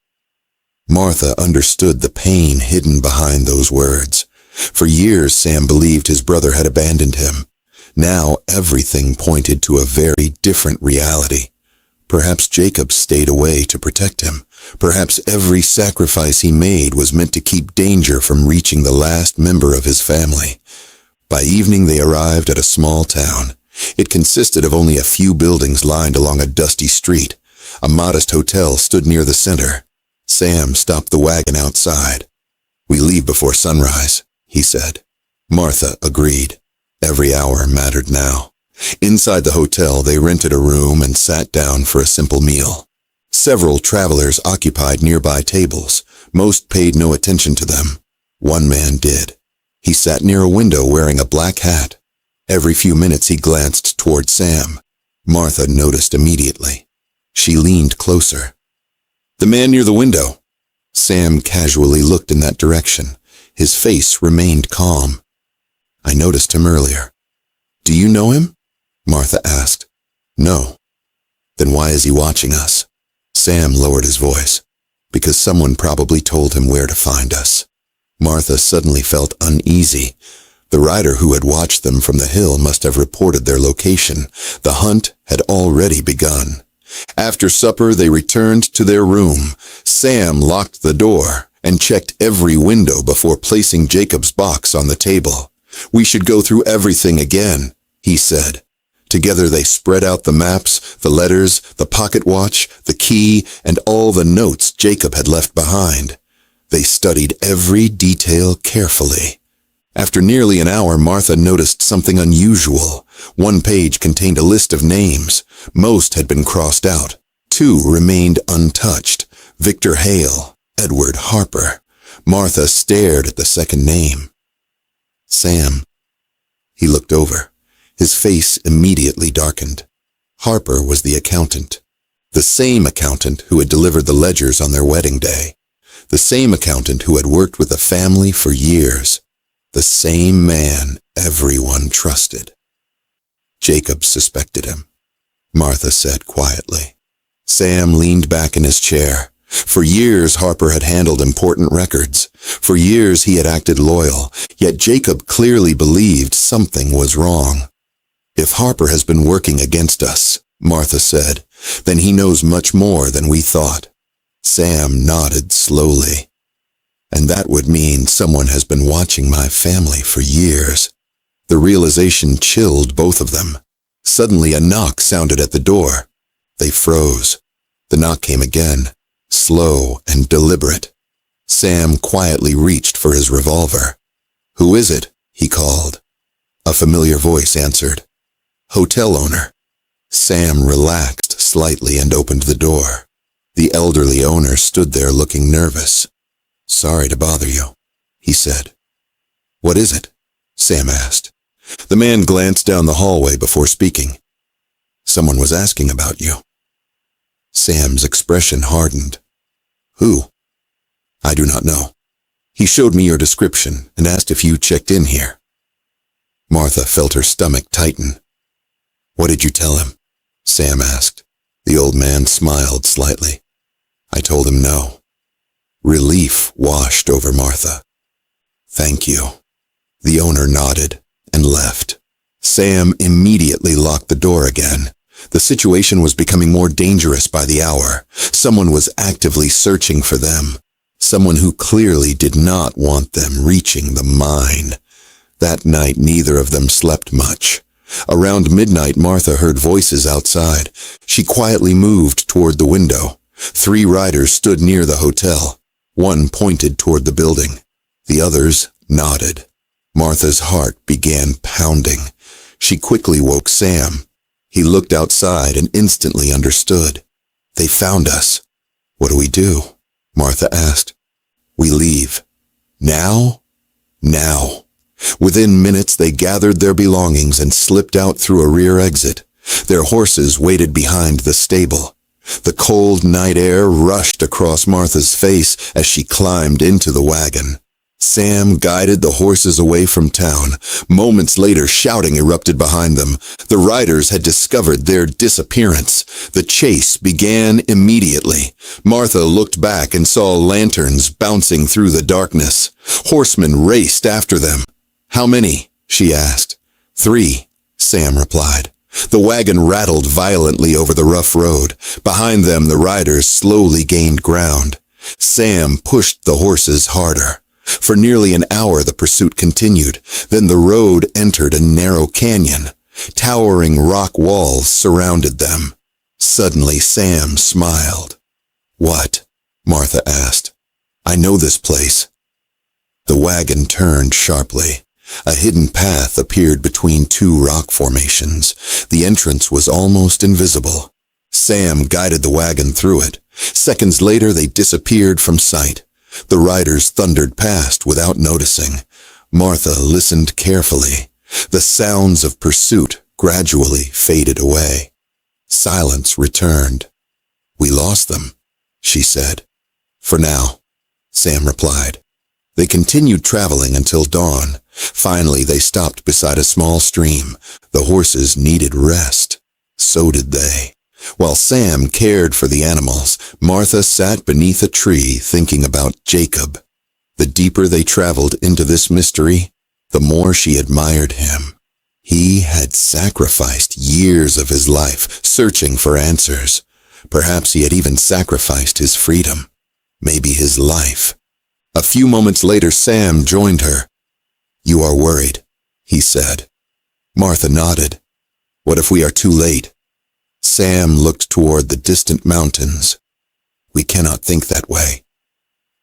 Martha understood the pain hidden behind those words. For years, Sam believed his brother had abandoned him. Now everything pointed to a very different reality. Perhaps Jacob stayed away to protect him. Perhaps every sacrifice he made was meant to keep danger from reaching the last member of his family. By evening, they arrived at a small town. It consisted of only a few buildings lined along a dusty street. A modest hotel stood near the center. Sam stopped the wagon outside. "We leave before sunrise," he said. Martha agreed. Every hour mattered now. Inside the hotel, they rented a room and sat down for a simple meal. Several travelers occupied nearby tables. Most paid no attention to them. One man did. He sat near a window wearing a black hat. Every few minutes he glanced toward Sam. Martha noticed immediately. She leaned closer. "The man near the window." Sam casually looked in that direction. His face remained calm. "I noticed him earlier." "Do you know him?" Martha asked. "No." "Then why is he watching us?" Sam lowered his voice. "Because someone probably told him where to find us." Martha suddenly felt uneasy. The rider who had watched them from the hill must have reported their location. The hunt had already begun. After supper, they returned to their room. Sam locked the door and checked every window before placing Jacob's box on the table. "We should go through everything again," he said. Together they spread out the maps, the letters, the pocket watch, the key, and all the notes Jacob had left behind. They studied every detail carefully. After nearly an hour, Martha noticed something unusual. One page contained a list of names. Most had been crossed out. Two remained untouched: Victor Hale, Edward Harper. Martha stared at the second name. "Sam." He looked over. His face immediately darkened. Harper was the accountant. The same accountant who had delivered the ledgers on their wedding day. The same accountant who had worked with the family for years. The same man everyone trusted. Jacob suspected him, Martha said quietly. Sam leaned back in his chair. For years, Harper had handled important records. For years, he had acted loyal, yet Jacob clearly believed something was wrong. "If Harper has been working against us," Martha said, "then he knows much more than we thought." Sam nodded slowly. "And that would mean someone has been watching my family for years." The realization chilled both of them. Suddenly, a knock sounded at the door. They froze. The knock came again, slow and deliberate. Sam quietly reached for his revolver. "Who is it?" he called. A familiar voice answered. "Hotel owner." Sam relaxed slightly and opened the door. The elderly owner stood there looking nervous. "Sorry to bother you," he said. "What is it?" Sam asked. The man glanced down the hallway before speaking. "Someone was asking about you." Sam's expression hardened. "Who?" "I do not know. He showed me your description and asked if you checked in here." Martha felt her stomach tighten. "What did you tell him?" Sam asked. The old man smiled slightly. "I told him no." Relief washed over Martha. "Thank you." The owner nodded and left. Sam immediately locked the door again. The situation was becoming more dangerous by the hour. Someone was actively searching for them. Someone who clearly did not want them reaching the mine. That night, neither of them slept much. Around midnight, Martha heard voices outside. She quietly moved toward the window. 3 riders stood near the hotel. One pointed toward the building. The others nodded. Martha's heart began pounding. She quickly woke Sam. He looked outside and instantly understood. "They found us." "What do we do?" Martha asked. "We leave. Now? Now." Within minutes, they gathered their belongings and slipped out through a rear exit. Their horses waited behind the stable. The cold night air rushed across Martha's face as she climbed into the wagon. Sam guided the horses away from town. Moments later, shouting erupted behind them. The riders had discovered their disappearance. The chase began immediately. Martha looked back and saw lanterns bouncing through the darkness. Horsemen raced after them. "How many?" she asked. 3, Sam replied. The wagon rattled violently over the rough road. Behind them, the riders slowly gained ground. Sam pushed the horses harder. For nearly an hour, the pursuit continued. Then the road entered a narrow canyon. Towering rock walls surrounded them. Suddenly, Sam smiled. "What?" Martha asked. "I know this place." The wagon turned sharply. A hidden path appeared between 2 rock formations. The entrance was almost invisible. Sam guided the wagon through it. Seconds later, they disappeared from sight. The riders thundered past without noticing. Martha listened carefully. The sounds of pursuit gradually faded away. Silence returned. "We lost them," she said. "For now," Sam replied. They continued traveling until dawn. Finally, they stopped beside a small stream. The horses needed rest. So did they. While Sam cared for the animals, Martha sat beneath a tree thinking about Jacob. The deeper they traveled into this mystery, the more she admired him. He had sacrificed years of his life searching for answers. Perhaps he had even sacrificed his freedom, maybe his life. A few moments later, Sam joined her. "You are worried," he said. Martha nodded. "What if we are too late?" Sam looked toward the distant mountains. "We cannot think that way."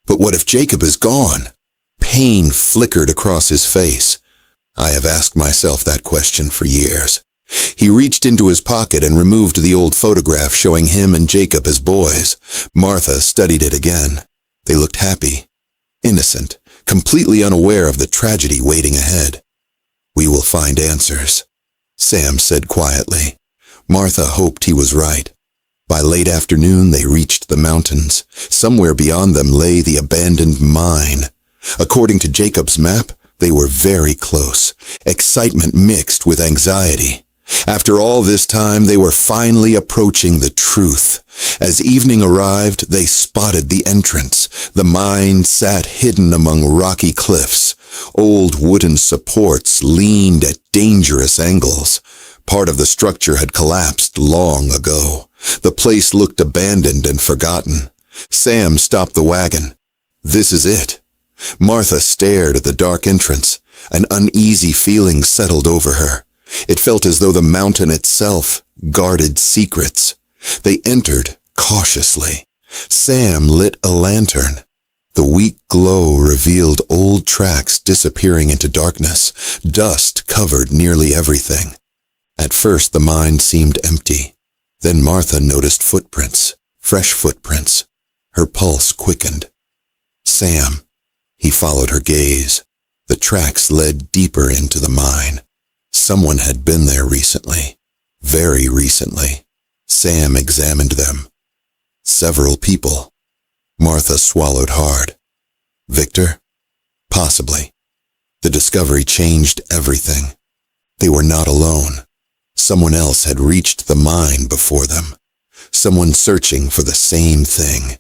"But what if Jacob is gone?" Pain flickered across his face. "I have asked myself that question for years." He reached into his pocket and removed the old photograph showing him and Jacob as boys. Martha studied it again. They looked happy, innocent, completely unaware of the tragedy waiting ahead. "We will find answers," Sam said quietly. Martha hoped he was right. By late afternoon, they reached the mountains. Somewhere beyond them lay the abandoned mine. According to Jacob's map, they were very close. Excitement mixed with anxiety. After all this time, they were finally approaching the truth. As evening arrived, they spotted the entrance. The mine sat hidden among rocky cliffs. Old wooden supports leaned at dangerous angles. Part of the structure had collapsed long ago. The place looked abandoned and forgotten. Sam stopped the wagon. "This is it." Martha stared at the dark entrance. An uneasy feeling settled over her. It felt as though the mountain itself guarded secrets. They entered cautiously. Sam lit a lantern. The weak glow revealed old tracks disappearing into darkness. Dust covered nearly everything. At first, the mine seemed empty. Then Martha noticed footprints, fresh footprints. Her pulse quickened. "Sam." He followed her gaze. The tracks led deeper into the mine. Someone had been there recently. Very recently. Sam examined them. Several people. Martha swallowed hard. Victor? Possibly. The discovery changed everything. They were not alone. Someone else had reached the mine before them. Someone searching for the same thing.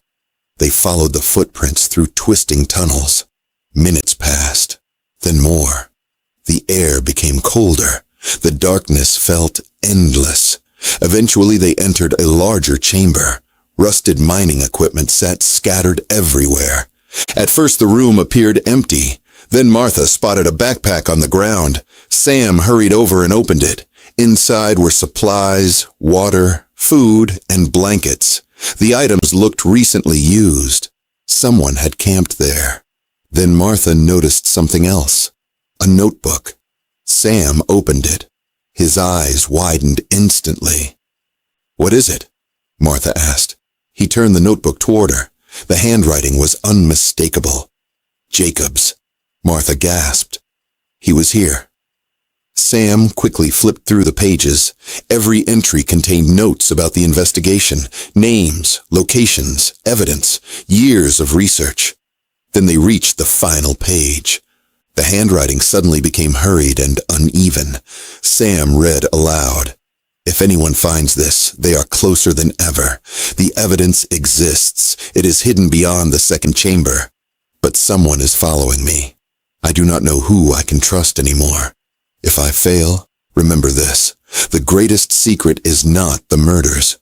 They followed the footprints through twisting tunnels. Minutes passed, then more. The air became colder. The darkness felt endless. Eventually they entered a larger chamber. Rusted mining equipment sat scattered everywhere. At first the room appeared empty. Then Martha spotted a backpack on the ground. Sam hurried over and opened it. Inside were supplies, water, food, and blankets. The items looked recently used. Someone had camped there. Then Martha noticed something else. A notebook. Sam opened it. His eyes widened instantly. "What is it?" Martha asked. He turned the notebook toward her. The handwriting was unmistakable. "Jacob's." Martha gasped. He was here. Sam quickly flipped through the pages. Every entry contained notes about the investigation, names, locations, evidence, years of research. Then they reached the final page. The handwriting suddenly became hurried and uneven. Sam read aloud. "If anyone finds this, they are closer than ever. The evidence exists. It is hidden beyond the second chamber. But someone is following me. I do not know who I can trust anymore. If I fail, remember this. The greatest secret is not the murders.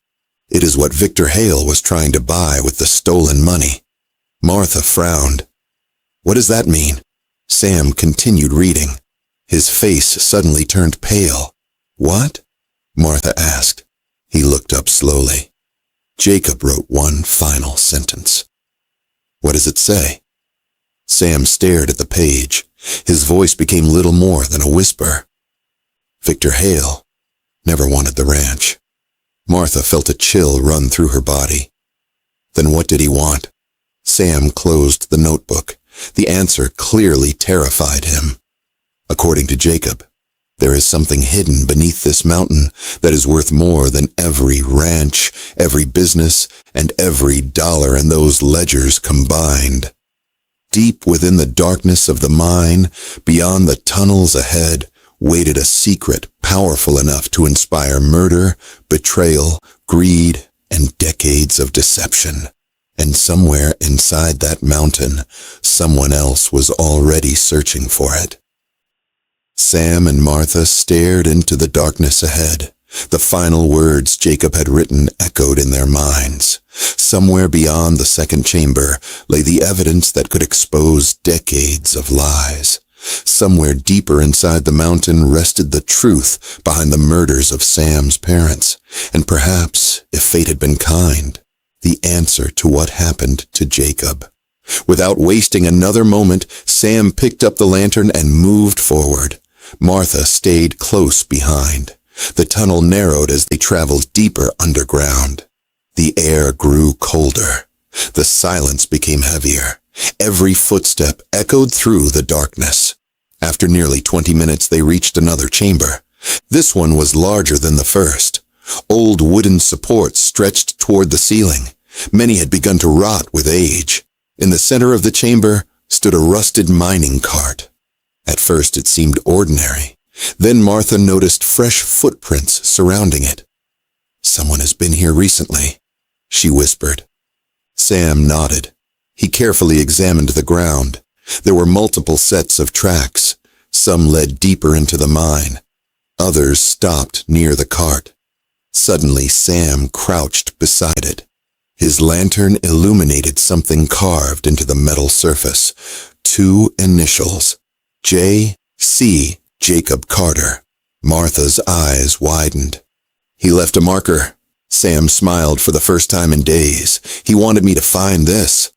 It is what Victor Hale was trying to buy with the stolen money." Martha frowned. "What does that mean?" Sam continued reading. His face suddenly turned pale. "What?" Martha asked. He looked up slowly. Jacob wrote one final sentence. "What does it say?" Sam stared at the page. His voice became little more than a whisper. "Victor Hale never wanted the ranch." Martha felt a chill run through her body. Then what did he want? Sam closed the notebook. The answer clearly terrified him. According to Jacob, there is something hidden beneath this mountain that is worth more than every ranch, every business, and every dollar in those ledgers combined. Deep within the darkness of the mine, beyond the tunnels ahead, waited a secret powerful enough to inspire murder, betrayal, greed, and decades of deception. And somewhere inside that mountain, someone else was already searching for it. Sam and Martha stared into the darkness ahead. The final words Jacob had written echoed in their minds. Somewhere beyond the second chamber lay the evidence that could expose decades of lies. Somewhere deeper inside the mountain rested the truth behind the murders of Sam's parents, and perhaps, if fate had been kind, the answer to what happened to Jacob. Without wasting another moment, Sam picked up the lantern and moved forward. Martha stayed close behind. The tunnel narrowed as they traveled deeper underground. The air grew colder. The silence became heavier. Every footstep echoed through the darkness. After nearly 20 minutes, they reached another chamber. This one was larger than the first. Old wooden supports stretched toward the ceiling. Many had begun to rot with age. In the center of the chamber stood a rusted mining cart. At first it seemed ordinary. Then Martha noticed fresh footprints surrounding it. "Someone has been here recently," she whispered. Sam nodded. He carefully examined the ground. There were multiple sets of tracks. Some led deeper into the mine. Others stopped near the cart. Suddenly Sam crouched beside it. His lantern illuminated something carved into the metal surface. 2 initials. J.C. Jacob Carter. Martha's eyes widened. "He left a marker." Sam smiled for the first time in days. "He wanted me to find this."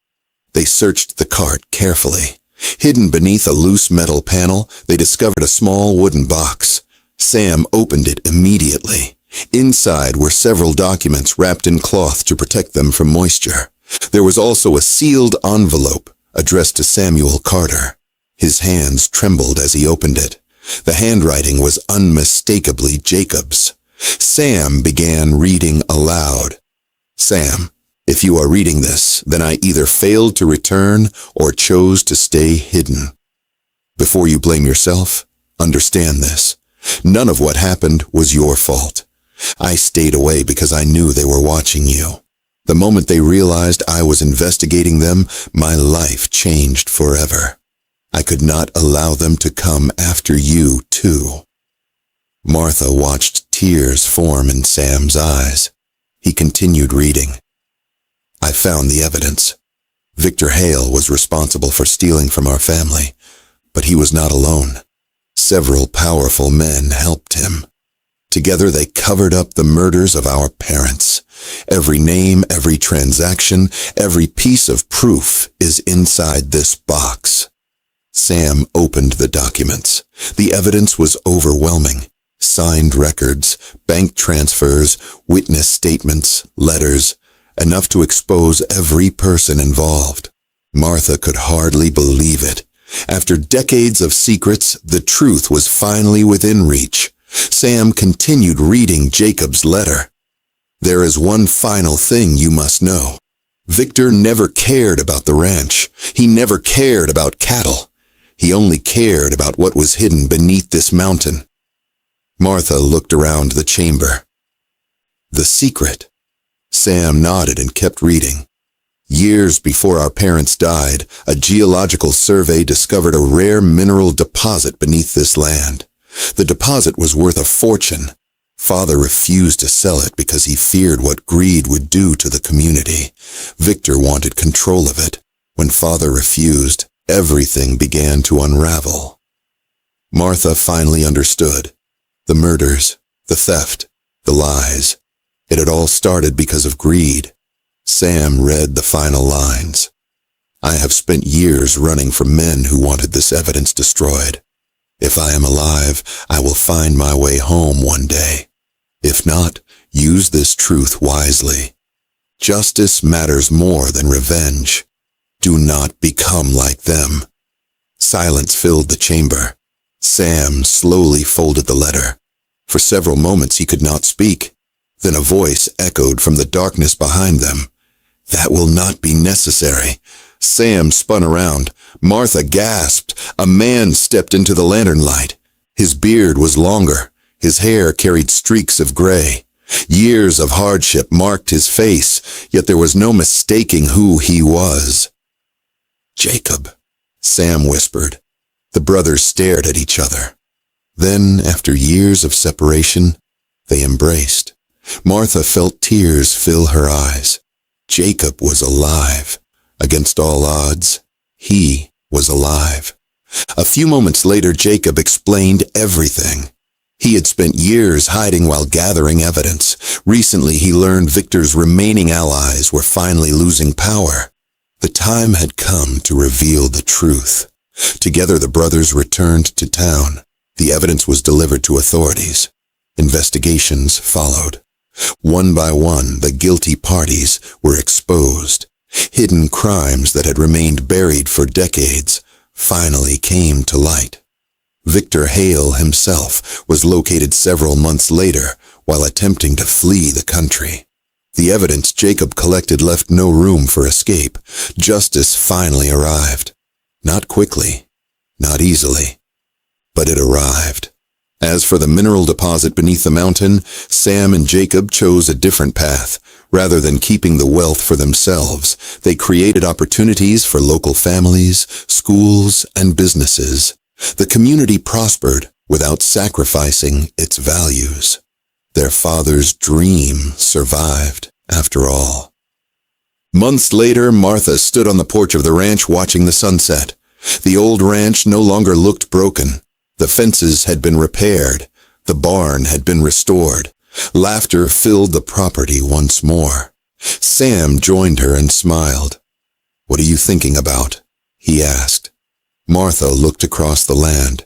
They searched the cart carefully. Hidden beneath a loose metal panel, they discovered a small wooden box. Sam opened it immediately. Inside were several documents wrapped in cloth to protect them from moisture. There was also a sealed envelope addressed to Samuel Carter. His hands trembled as he opened it. The handwriting was unmistakably Jacob's. Sam began reading aloud. "Sam, if you are reading this, then I either failed to return or chose to stay hidden. Before you blame yourself, understand this. None of what happened was your fault. I stayed away because I knew they were watching you. The moment they realized I was investigating them, my life changed forever. I could not allow them to come after you, too." Martha watched tears form in Sam's eyes. He continued reading. "I found the evidence. Victor Hale was responsible for stealing from our family, but he was not alone. Several powerful men helped him. Together they covered up the murders of our parents. Every name, every transaction, every piece of proof is inside this box." Sam opened the documents. The evidence was overwhelming. Signed records, bank transfers, witness statements, letters, enough to expose every person involved. Martha could hardly believe it. After decades of secrets, the truth was finally within reach. Sam continued reading Jacob's letter. "There is one final thing you must know. Victor never cared about the ranch. He never cared about cattle. He only cared about what was hidden beneath this mountain." Martha looked around the chamber. "The secret." Sam nodded and kept reading. "Years before our parents died, a geological survey discovered a rare mineral deposit beneath this land. The deposit was worth a fortune. Father refused to sell it because he feared what greed would do to the community. Victor wanted control of it. When Father refused, everything began to unravel." Martha finally understood. The murders, the theft, the lies. It had all started because of greed. Sam read the final lines. "I have spent years running from men who wanted this evidence destroyed. If I am alive, I will find my way home one day. If not, use this truth wisely. Justice matters more than revenge. Do not become like them." Silence filled the chamber. Sam slowly folded the letter. For several moments he could not speak. Then a voice echoed from the darkness behind them. "That will not be necessary." Sam spun around. Martha gasped. A man stepped into the lantern light. His beard was longer. His hair carried streaks of gray. Years of hardship marked his face, yet there was no mistaking who he was. "Jacob," Sam whispered. The brothers stared at each other. Then, after years of separation, they embraced. Martha felt tears fill her eyes. Jacob was alive. Against all odds, he was alive. A few moments later, Jacob explained everything. He had spent years hiding while gathering evidence. Recently, he learned Victor's remaining allies were finally losing power. The time had come to reveal the truth. Together, the brothers returned to town. The evidence was delivered to authorities. Investigations followed. One by one, the guilty parties were exposed. Hidden crimes that had remained buried for decades finally came to light. Victor Hale himself was located several months later while attempting to flee the country. The evidence Jacob collected left no room for escape. Justice finally arrived. Not quickly, not easily, but it arrived. As for the mineral deposit beneath the mountain, Sam and Jacob chose a different path. Rather than keeping the wealth for themselves, they created opportunities for local families, schools, and businesses. The community prospered without sacrificing its values. Their father's dream survived, after all. Months later, Martha stood on the porch of the ranch watching the sunset. The old ranch no longer looked broken. The fences had been repaired. The barn had been restored. Laughter filled the property once more. Sam joined her and smiled. "What are you thinking about?" he asked. Martha looked across the land.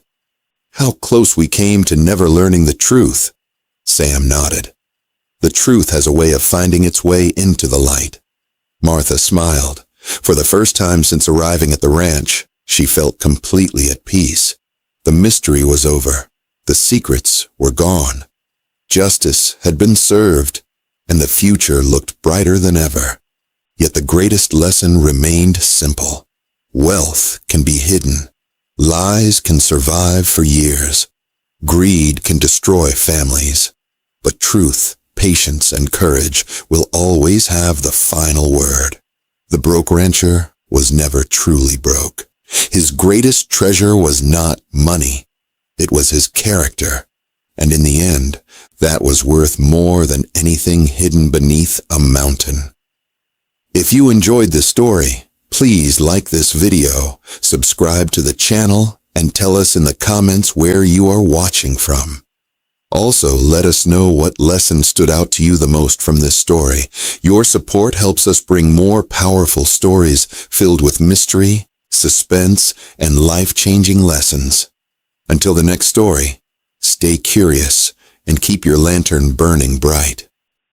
"How close we came to never learning the truth." Sam nodded. "The truth has a way of finding its way into the light." Martha smiled. For the first time since arriving at the ranch, She felt completely at peace. The mystery was over. The secrets were gone. Justice had been served, and the future looked brighter than ever. Yet the greatest lesson remained simple. Wealth can be hidden. Lies can survive for years. Greed can destroy families. But truth, patience, and courage will always have the final word. The broke rancher was never truly broke. His greatest treasure was not money. It was his character. And in the end, that was worth more than anything hidden beneath a mountain. If you enjoyed this story, please like this video, subscribe to the channel, and tell us in the comments where you are watching from. Also, let us know what lesson stood out to you the most from this story. Your support helps us bring more powerful stories filled with mystery, suspense, and life-changing lessons. Until the next story, stay curious and keep your lantern burning bright.